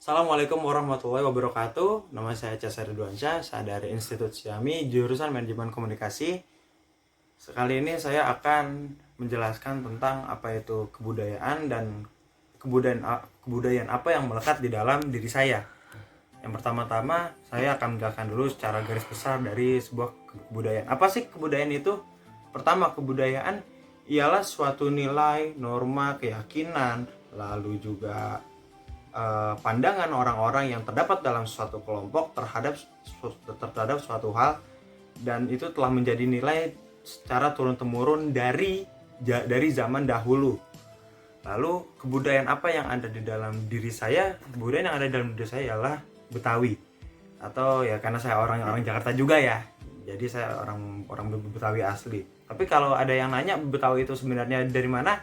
Assalamualaikum warahmatullahi wabarakatuh. Nama saya Cesar Ridwansyah, saya dari Institut Xiaomi, jurusan Manajemen Komunikasi. Sekali ini saya akan menjelaskan tentang apa itu kebudayaan dan kebudayaan apa yang melekat di dalam diri saya. Yang pertama-tama, saya akan menjelaskan dulu secara garis besar dari sebuah kebudayaan. Apa sih kebudayaan itu? Pertama, kebudayaan ialah suatu nilai, norma, keyakinan, lalu juga pandangan orang-orang yang terdapat dalam suatu kelompok terhadap suatu hal, dan itu telah menjadi nilai secara turun-temurun dari zaman dahulu. Lalu kebudayaan apa yang ada di dalam diri saya? Kebudayaan yang ada di dalam diri saya ialah Betawi, atau ya karena saya orang Jakarta juga ya, jadi saya orang Betawi asli. Tapi kalau ada yang nanya Betawi itu sebenarnya dari mana,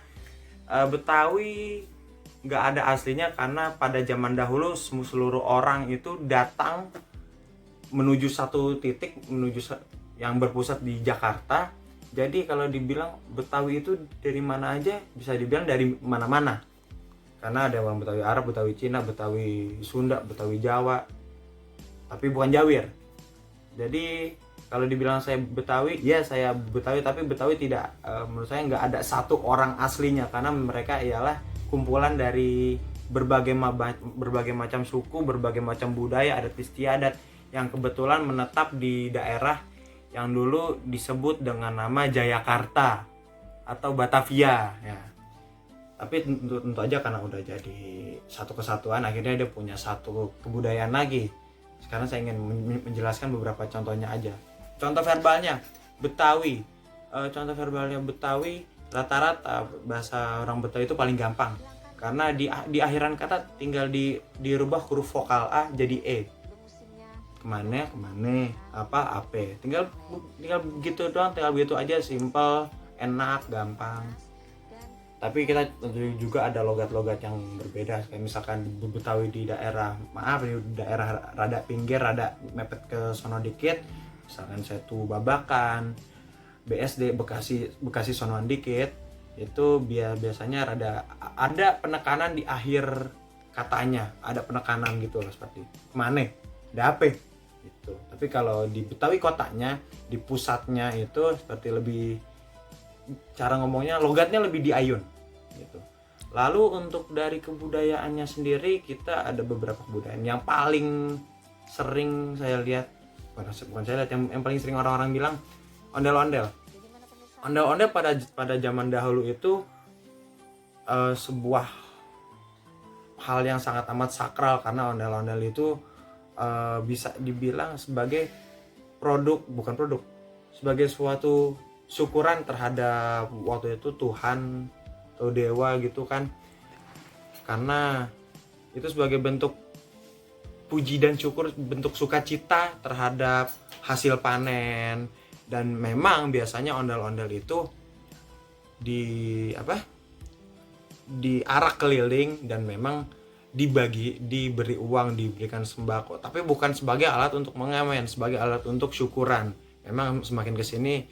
Betawi nggak ada aslinya, karena pada zaman dahulu seluruh orang itu datang menuju satu titik, yang berpusat di Jakarta. Jadi kalau dibilang Betawi itu dari mana aja, bisa dibilang dari mana-mana, karena ada orang Betawi Arab, Betawi Cina, Betawi Sunda, Betawi Jawa, tapi bukan Jawir. Jadi kalau dibilang saya Betawi, ya saya Betawi, tapi Betawi tidak, menurut saya nggak ada satu orang aslinya, karena mereka ialah kumpulan dari berbagai macam suku, berbagai macam budaya, adat istiadat yang kebetulan menetap di daerah yang dulu disebut dengan nama Jayakarta atau Batavia ya. Tapi tentu aja karena udah jadi satu kesatuan, akhirnya dia punya satu kebudayaan lagi. Sekarang saya ingin menjelaskan beberapa contohnya aja. Contoh verbalnya Betawi. Contoh verbalnya Betawi, rata-rata bahasa orang Betawi itu paling gampang, karena di akhiran kata tinggal dirubah huruf vokal A jadi E. Kemana, apa, tinggal begitu doang, tinggal begitu aja, simple, enak, gampang. Tapi kita tentu juga ada logat-logat yang berbeda, kayak misalkan Betawi di daerah rada pinggir, rada mepet ke sono dikit, misalkan Setu Babakan, BSD Bekasi sonoan dikit, itu biasanya ada penekanan di akhir katanya, ada penekanan gitu loh, seperti kemana, ada apa gitu. Tapi kalau di Betawi kotanya, di pusatnya itu seperti lebih, cara ngomongnya, logatnya lebih diayun gitu. Lalu untuk dari kebudayaannya sendiri, kita ada beberapa kebudayaan yang paling sering saya lihat, bukan saya lihat, yang paling sering orang-orang bilang ondel-ondel. Ondel-ondel pada zaman dahulu itu sebuah hal yang sangat amat sakral, karena ondel-ondel itu bisa dibilang sebagai sebagai suatu syukuran terhadap waktu itu Tuhan atau dewa gitu kan, karena itu sebagai bentuk puji dan syukur, bentuk sukacita terhadap hasil panen. Dan memang biasanya ondel-ondel itu diarak keliling, dan memang diberi uang, diberikan sembako, tapi bukan sebagai alat untuk mengamen, sebagai alat untuk syukuran. Memang semakin kesini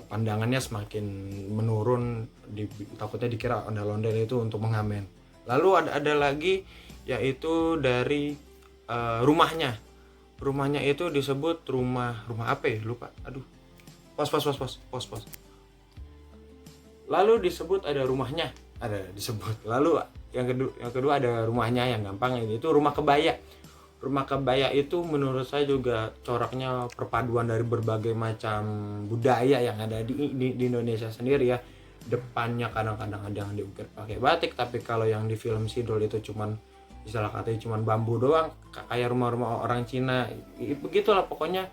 pandangannya semakin menurun, takutnya dikira ondel-ondel itu untuk mengamen. Lalu ada lagi, yaitu dari rumahnya itu disebut rumah apa ya, lupa, pos. Lalu disebut ada rumahnya, lalu yang kedua ada rumahnya, yang gampang itu rumah kebaya. Rumah kebaya itu menurut saya juga coraknya perpaduan dari berbagai macam budaya yang ada di Indonesia sendiri ya. Depannya kadang-kadang ada yang diukir pakai batik, tapi kalau yang di film Sidul itu cuman, istilah katanya cuman bambu doang, kayak rumah-rumah orang Cina. Begitulah pokoknya,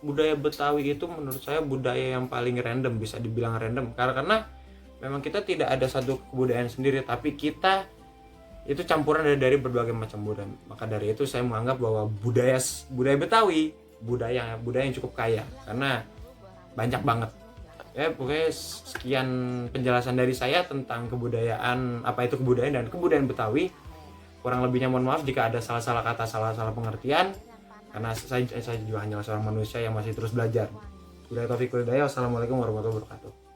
budaya Betawi itu menurut saya budaya yang paling random, bisa dibilang random, karena memang kita tidak ada satu kebudayaan sendiri, tapi kita itu campuran dari berbagai macam budaya. Maka dari itu saya menganggap bahwa budaya Betawi budaya yang cukup kaya, karena banyak banget. Ya pokoknya sekian penjelasan dari saya tentang kebudayaan, apa itu kebudayaan dan kebudayaan Betawi. Kurang lebihnya mohon maaf jika ada salah-salah kata, salah-salah pengertian, karena saya juga hanya seorang manusia yang masih terus belajar. Wassalamualaikum warahmatullahi wabarakatuh.